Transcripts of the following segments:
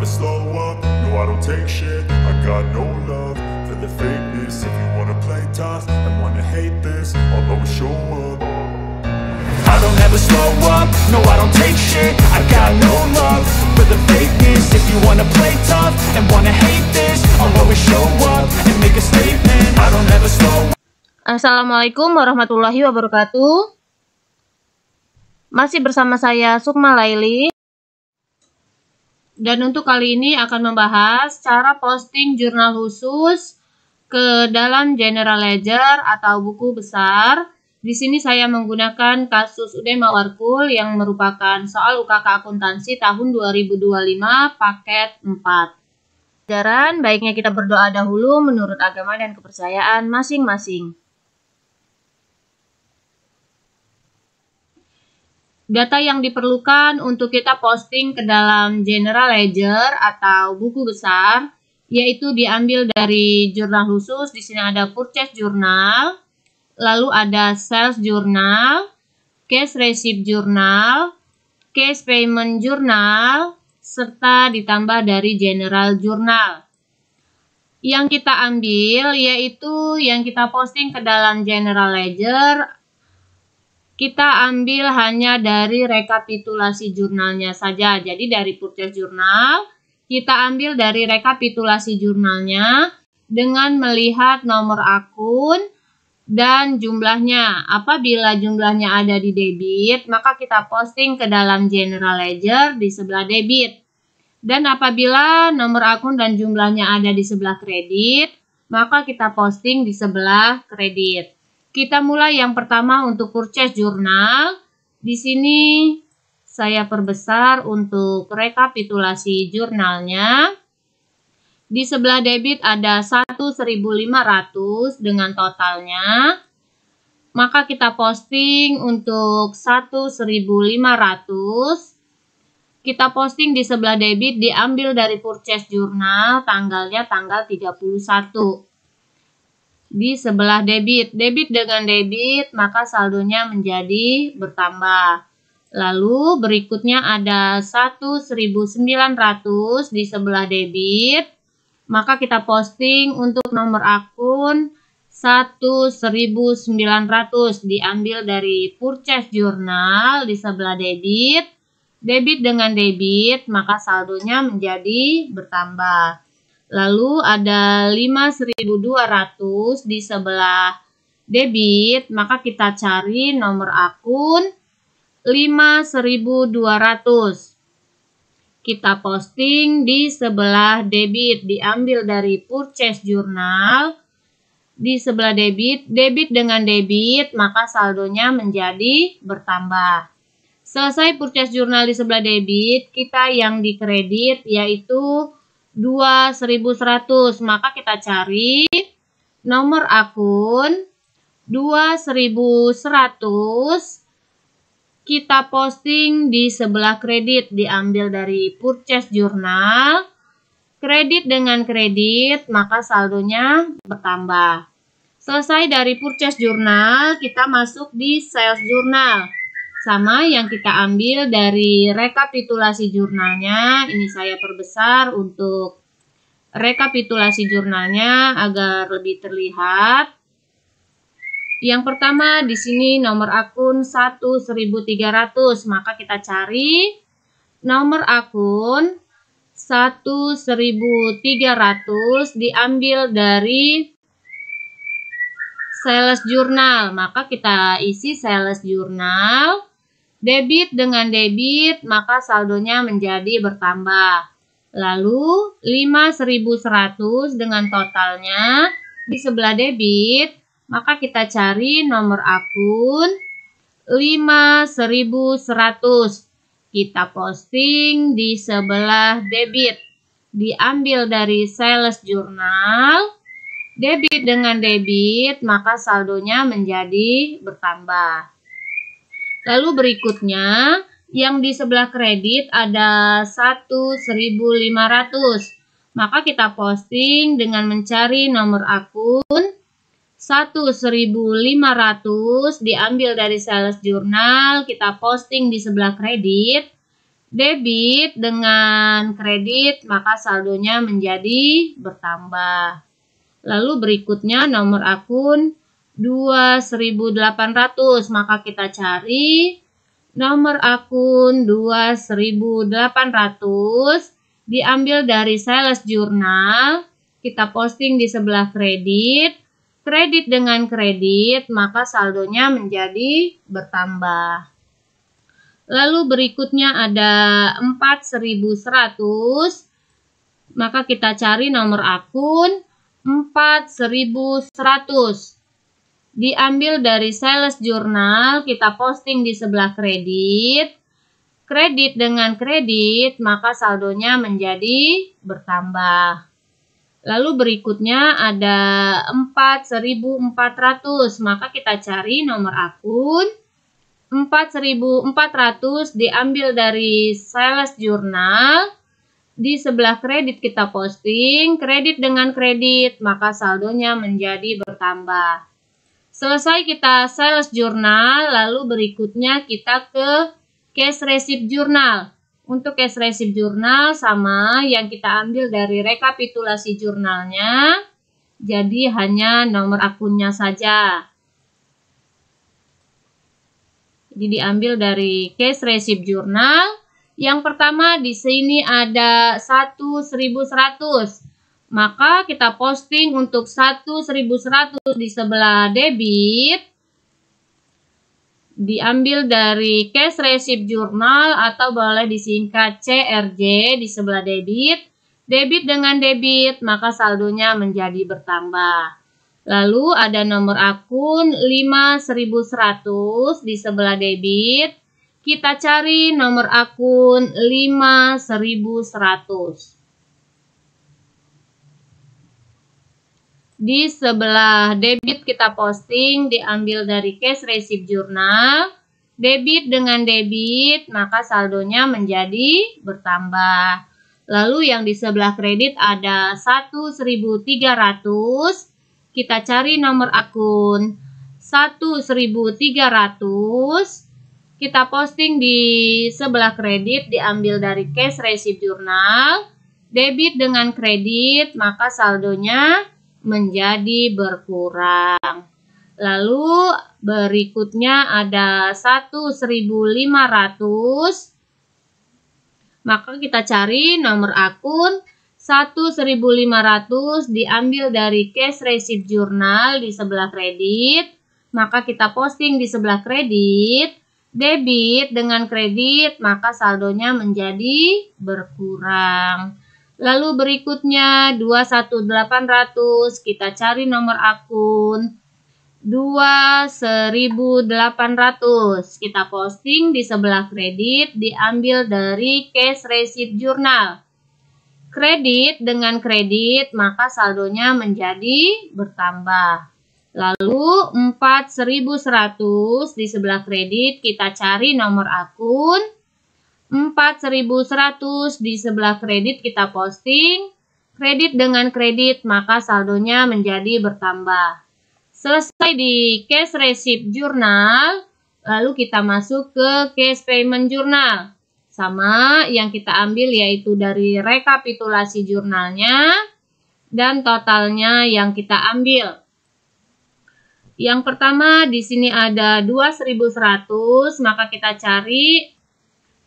never slow up, no I don't take shit. I got no love for the fakeness. If you wanna play tough and wanna hate this, I'll always show up. I don't ever slow up, no I don't take shit. I got no love for the fakeness. If you wanna play tough and wanna hate this, I'll always show up and make a statement. I don't ever slow up. Assalamualaikum warahmatullahi wabarakatuh. Masih bersama saya Sukma Laili. Dan untuk kali ini akan membahas cara posting jurnal khusus ke dalam General Ledger atau buku besar. Di sini saya menggunakan kasus Udema Warkul yang merupakan soal UKK akuntansi tahun 2025 paket 4. Pelajaran baiknya kita berdoa dahulu menurut agama dan kepercayaan masing-masing. Data yang diperlukan untuk kita posting ke dalam General Ledger atau buku besar yaitu diambil dari jurnal khusus. Di sini ada Purchase Journal, lalu ada Sales Journal, Cash Receipt Journal, Cash Payment Journal, serta ditambah dari General Journal. Yang kita ambil yaitu yang kita posting ke dalam General Ledger, kita ambil hanya dari rekapitulasi jurnalnya saja. Jadi dari Purchase Journal, kita ambil dari rekapitulasi jurnalnya dengan melihat nomor akun dan jumlahnya. Apabila jumlahnya ada di debit, maka kita posting ke dalam General Ledger di sebelah debit. Dan apabila nomor akun dan jumlahnya ada di sebelah kredit, maka kita posting di sebelah kredit. Kita mulai yang pertama untuk Purchase Journal. Di sini saya perbesar untuk rekapitulasi jurnalnya. Di sebelah debit ada 1.500 dengan totalnya. Maka kita posting untuk 1.500. Kita posting di sebelah debit diambil dari Purchase Journal tanggalnya tanggal 31. Di sebelah debit dengan debit, maka saldonya menjadi bertambah. Lalu berikutnya ada 1.900 di sebelah debit, maka kita posting untuk nomor akun 1.900 diambil dari Purchase Journal di sebelah debit dengan debit, maka saldonya menjadi bertambah. Lalu ada 5.200 di sebelah debit, maka kita cari nomor akun 5.200. Kita posting di sebelah debit, diambil dari Purchase Journal. Di sebelah debit dengan debit, maka saldonya menjadi bertambah. Selesai Purchase Journal di sebelah debit, kita yang di kredit yaitu 2.100, maka kita cari nomor akun 2.100, kita posting di sebelah kredit, diambil dari Purchase Journal, kredit dengan kredit, maka saldonya bertambah. Selesai dari Purchase Journal, kita masuk di Sales Journal. Sama yang kita ambil dari rekapitulasi jurnalnya. Ini saya perbesar untuk rekapitulasi jurnalnya agar lebih terlihat. Yang pertama di sini nomor akun 1.300, maka kita cari nomor akun 1.300 diambil dari Sales Journal, maka kita isi Sales Journal. Debit dengan debit, maka saldonya menjadi bertambah. Lalu 5.100 dengan totalnya di sebelah debit, maka kita cari nomor akun 5.100. Kita posting di sebelah debit, diambil dari Sales Journal. Debit dengan debit, maka saldonya menjadi bertambah. Lalu berikutnya, yang di sebelah kredit ada 1.500. Maka kita posting dengan mencari nomor akun 1.500 diambil dari Sales Journal, kita posting di sebelah kredit. Debit dengan kredit, maka saldonya menjadi bertambah. Lalu berikutnya nomor akun 2.800, maka kita cari nomor akun 2.800 diambil dari sales jurnal, kita posting di sebelah kredit. Kredit dengan kredit, maka saldonya menjadi bertambah. Lalu berikutnya ada 4.100, maka kita cari nomor akun 4.100. Diambil dari sales jurnal, kita posting di sebelah kredit. Kredit dengan kredit, maka saldonya menjadi bertambah. Lalu berikutnya ada 4.400, maka kita cari nomor akun 4.400 diambil dari sales jurnal. Di sebelah kredit kita posting, kredit dengan kredit, maka saldonya menjadi bertambah. Selesai kita sales jurnal, lalu berikutnya kita ke cash receipt jurnal. Untuk cash receipt jurnal sama yang kita ambil dari rekapitulasi jurnalnya, jadi hanya nomor akunnya saja. Jadi diambil dari cash receipt jurnal. Yang pertama di sini ada 1.100. Maka kita posting untuk 1.100 di sebelah debit. Diambil dari cash receipt jurnal atau boleh disingkat CRJ di sebelah debit. Debit dengan debit, maka saldonya menjadi bertambah. Lalu ada nomor akun 5.100 di sebelah debit. Kita cari nomor akun 5.100. Di sebelah debit kita posting diambil dari cash receipt jurnal. Debit dengan debit, maka saldonya menjadi bertambah. Lalu yang di sebelah kredit ada 1.300. Kita cari nomor akun 1.300. Kita posting di sebelah kredit diambil dari cash receipt jurnal. Debit dengan kredit, maka saldonya menjadi berkurang. Lalu berikutnya ada 1.500. Maka kita cari nomor akun 1.500 diambil dari cash receipt jurnal di sebelah kredit. Maka kita posting di sebelah kredit. Debit dengan kredit, maka saldonya menjadi berkurang. Lalu berikutnya 2.800, kita cari nomor akun 2.800. Kita posting di sebelah kredit diambil dari cash receipt jurnal. Kredit dengan kredit, maka saldonya menjadi bertambah. Lalu 4.100 di sebelah kredit, kita cari nomor akun 4.100 di sebelah kredit, kita posting. Kredit dengan kredit, maka saldonya menjadi bertambah. Selesai di cash receipt jurnal, lalu kita masuk ke cash payment jurnal. Sama yang kita ambil yaitu dari rekapitulasi jurnalnya dan totalnya yang kita ambil. Yang pertama di sini ada 2.100, maka kita cari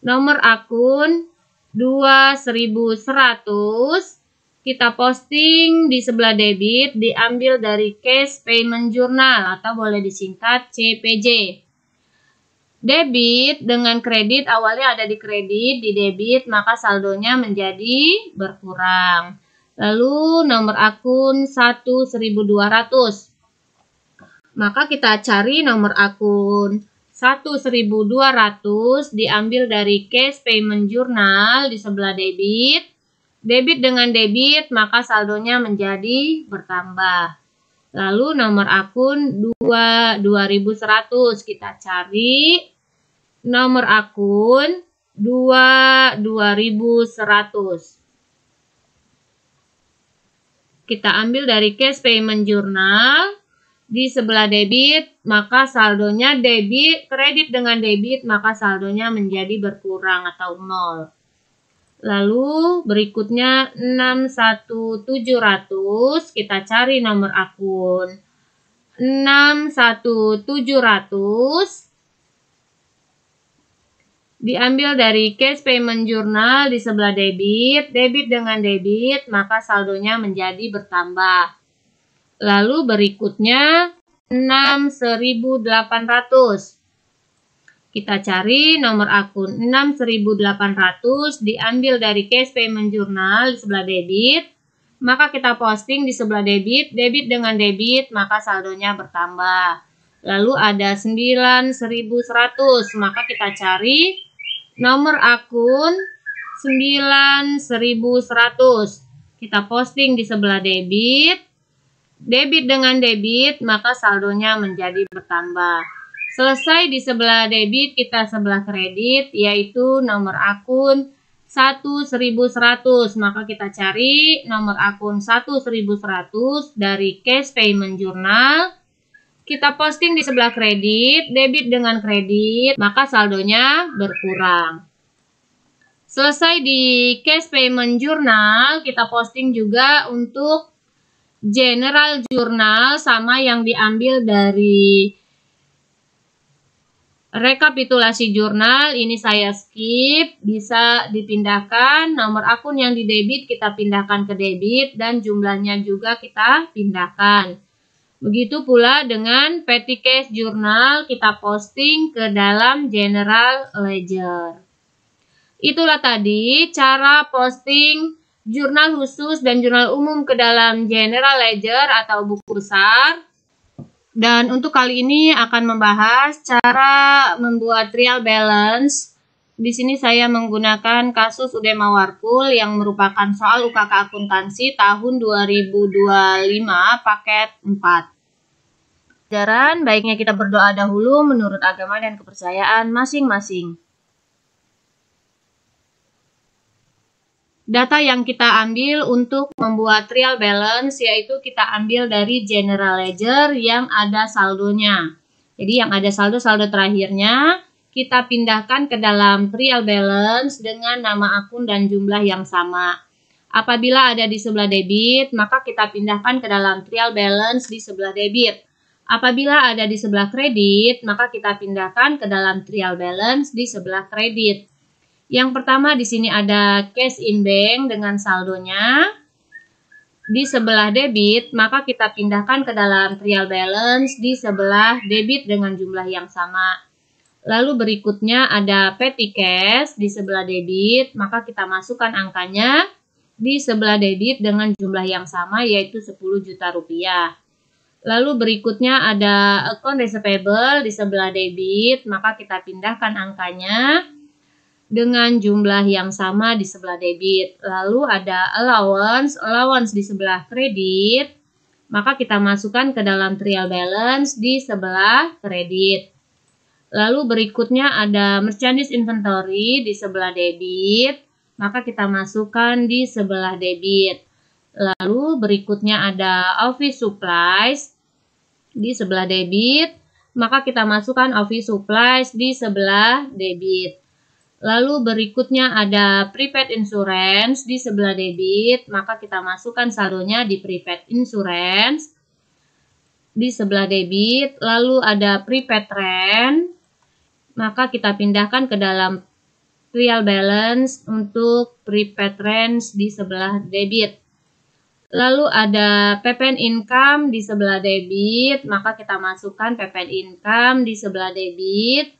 nomor akun 2.100. Kita posting di sebelah debit diambil dari cash payment jurnal atau boleh disingkat CPJ. Debit dengan kredit, awalnya ada di kredit, di debit, maka saldonya menjadi berkurang. Lalu nomor akun 1.200. Maka kita cari nomor akun 1.200 diambil dari cash payment jurnal di sebelah debit. Debit dengan debit, maka saldonya menjadi bertambah. Lalu nomor akun 2.100, kita cari nomor akun 2.100. Kita ambil dari cash payment jurnal. di sebelah debit, maka saldonya kredit dengan debit, maka saldonya menjadi berkurang atau 0. Lalu berikutnya 61700, kita cari nomor akun 61700, diambil dari cash payment journal di sebelah debit dengan debit, maka saldonya menjadi bertambah. Lalu berikutnya 6.800. Kita cari nomor akun 6.800, diambil dari cash payment journal di sebelah debit, maka kita posting di sebelah debit dengan debit, maka saldonya bertambah. Lalu ada 9.100, maka kita cari nomor akun 9.100. Kita posting di sebelah debit dengan debit, maka saldonya menjadi bertambah. Selesai di sebelah debit, kita sebelah kredit, yaitu nomor akun 1.100. Maka kita cari nomor akun 1.100 dari cash payment journal. Kita posting di sebelah kredit, debit dengan kredit, maka saldonya berkurang. Selesai di cash payment journal, kita posting juga untuk general journal, sama yang diambil dari rekapitulasi jurnal. Ini saya skip, bisa dipindahkan. Nomor akun yang di debit kita pindahkan ke debit, dan jumlahnya juga kita pindahkan. Begitu pula dengan petty cash journal, kita posting ke dalam general ledger. Itulah tadi cara posting jurnal khusus dan jurnal umum ke dalam general ledger atau buku besar. Dan untuk kali ini akan membahas cara membuat trial balance. Di sini saya menggunakan kasus Udema Warkul yang merupakan soal UKK akuntansi tahun 2025 paket 4. Pelajaran baiknya kita berdoa dahulu menurut agama dan kepercayaan masing-masing. Data yang kita ambil untuk membuat trial balance yaitu kita ambil dari general ledger yang ada saldonya. Jadi yang ada saldo terakhirnya kita pindahkan ke dalam trial balance dengan nama akun dan jumlah yang sama. Apabila ada di sebelah debit, maka kita pindahkan ke dalam trial balance di sebelah debit. Apabila ada di sebelah kredit, maka kita pindahkan ke dalam trial balance di sebelah kredit. Yang pertama di sini ada cash in bank dengan saldonya di sebelah debit, maka kita pindahkan ke dalam trial balance di sebelah debit dengan jumlah yang sama. Lalu berikutnya ada petty cash di sebelah debit, maka kita masukkan angkanya di sebelah debit dengan jumlah yang sama yaitu 10 juta rupiah. Lalu berikutnya ada account receivable di sebelah debit, maka kita pindahkan angkanya dengan jumlah yang sama di sebelah debit. Lalu ada allowance di sebelah kredit, maka kita masukkan ke dalam trial balance di sebelah kredit. Lalu berikutnya ada merchandise inventory di sebelah debit, maka kita masukkan di sebelah debit. Lalu berikutnya ada office supplies di sebelah debit, maka kita masukkan office supplies di sebelah debit. Lalu berikutnya ada prepaid insurance di sebelah debit, maka kita masukkan saldonya di prepaid insurance di sebelah debit. Lalu ada prepaid rent, maka kita pindahkan ke dalam trial balance untuk prepaid rent di sebelah debit. Lalu ada PPN income di sebelah debit, maka kita masukkan PPN income di sebelah debit.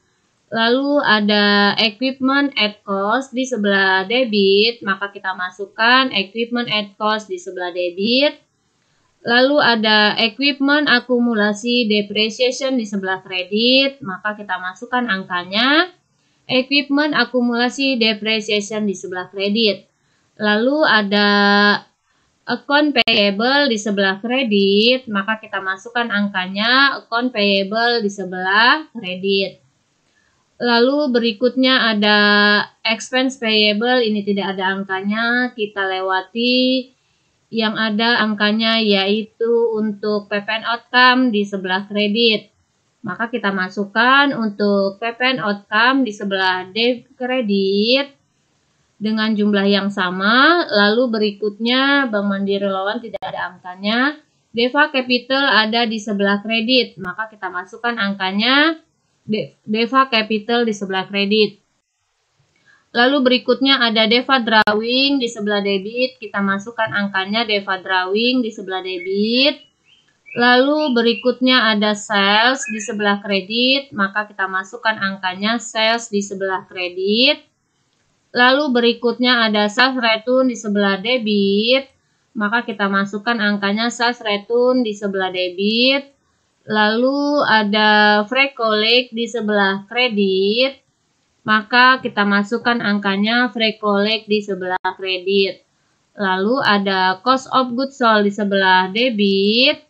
Lalu ada equipment at cost di sebelah debit, maka kita masukkan equipment at cost di sebelah debit. Lalu ada equipment akumulasi depreciation di sebelah kredit, maka kita masukkan angkanya equipment akumulasi depreciation di sebelah kredit. Lalu ada account payable di sebelah kredit, maka kita masukkan angkanya account payable di sebelah kredit. Lalu berikutnya ada expense payable, ini tidak ada angkanya, kita lewati yang ada angkanya yaitu untuk PPN outcome di sebelah kredit. Maka kita masukkan untuk PPN outcome di sebelah debit kredit dengan jumlah yang sama. Lalu berikutnya Bank Mandiri Loan tidak ada angkanya. Deva Capital ada di sebelah kredit, maka kita masukkan angkanya Deva Capital di sebelah kredit. Lalu berikutnya ada Deva Drawing di sebelah debit, kita masukkan angkanya Deva Drawing di sebelah debit. Lalu berikutnya ada Sales di sebelah kredit, maka kita masukkan angkanya Sales di sebelah kredit. Lalu berikutnya ada Sales Return di sebelah debit, maka kita masukkan angkanya Sales Return di sebelah debit. Lalu ada Free Collect di sebelah kredit, maka kita masukkan angkanya Free Collect di sebelah kredit. Lalu ada Cost of Goods Sold di sebelah debit,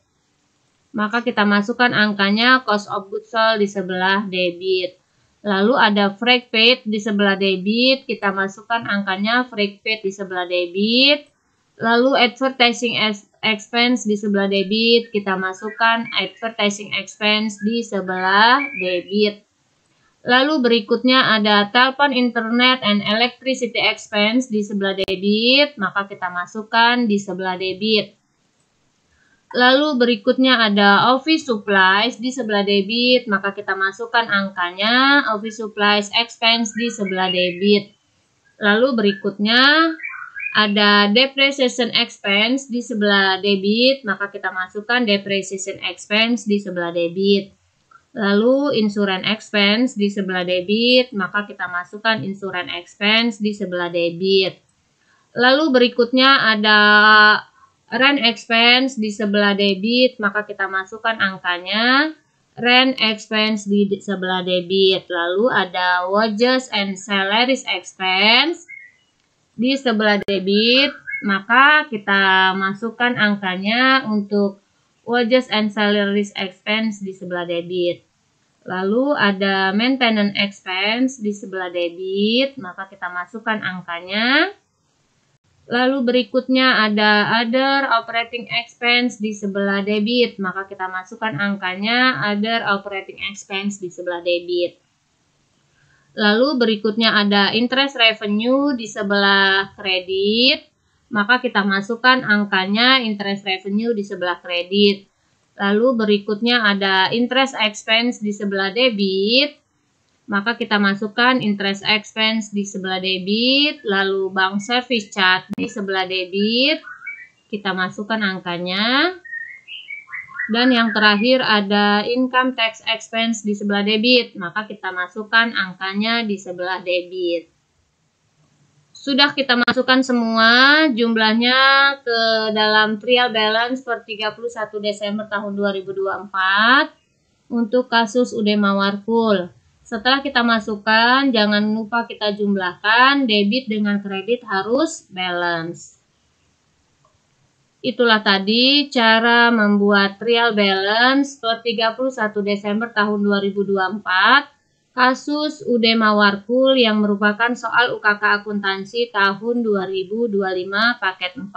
maka kita masukkan angkanya Cost of Goods Sold di sebelah debit. Lalu ada Freight Paid di sebelah debit, kita masukkan angkanya Freight Paid di sebelah debit. Lalu Advertising Expense di sebelah debit, kita masukkan Advertising Expense di sebelah debit. Lalu berikutnya ada Telepon Internet and Electricity Expense di sebelah debit, maka kita masukkan di sebelah debit. Lalu berikutnya ada Office Supplies di sebelah debit, maka kita masukkan angkanya Office Supplies Expense di sebelah debit. Lalu berikutnya ada Depreciation Expense di sebelah debit, maka kita masukkan Depreciation Expense di sebelah debit. Lalu Insurance Expense di sebelah debit, maka kita masukkan Insurance Expense di sebelah debit. Lalu berikutnya ada Rent Expense di sebelah debit, maka kita masukkan angkanya Rent Expense di sebelah debit. Lalu ada Wages and Salaries Expense di sebelah debit, maka kita masukkan angkanya untuk Wages and Salaries Expense di sebelah debit. Lalu ada Maintenance Expense di sebelah debit, maka kita masukkan angkanya. Lalu berikutnya ada Other Operating Expense di sebelah debit, maka kita masukkan angkanya Other Operating Expense di sebelah debit. Lalu berikutnya ada Interest Revenue di sebelah kredit, maka kita masukkan angkanya Interest Revenue di sebelah kredit. Lalu berikutnya ada Interest Expense di sebelah debit, maka kita masukkan Interest Expense di sebelah debit. Lalu Bank Service Charge di sebelah debit, kita masukkan angkanya. Dan yang terakhir ada Income Tax Expense di sebelah debit, maka kita masukkan angkanya di sebelah debit. Sudah kita masukkan semua jumlahnya ke dalam trial balance per 31 Desember tahun 2024 untuk kasus UD Mawarkul. Setelah kita masukkan, jangan lupa kita jumlahkan debit dengan kredit harus balance. Itulah tadi cara membuat trial balance per 31 Desember tahun 2024 kasus UD Mawarkul yang merupakan soal UKK akuntansi tahun 2025 paket 4.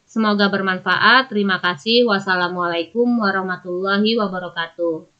Semoga bermanfaat. Terima kasih. Wassalamualaikum warahmatullahi wabarakatuh.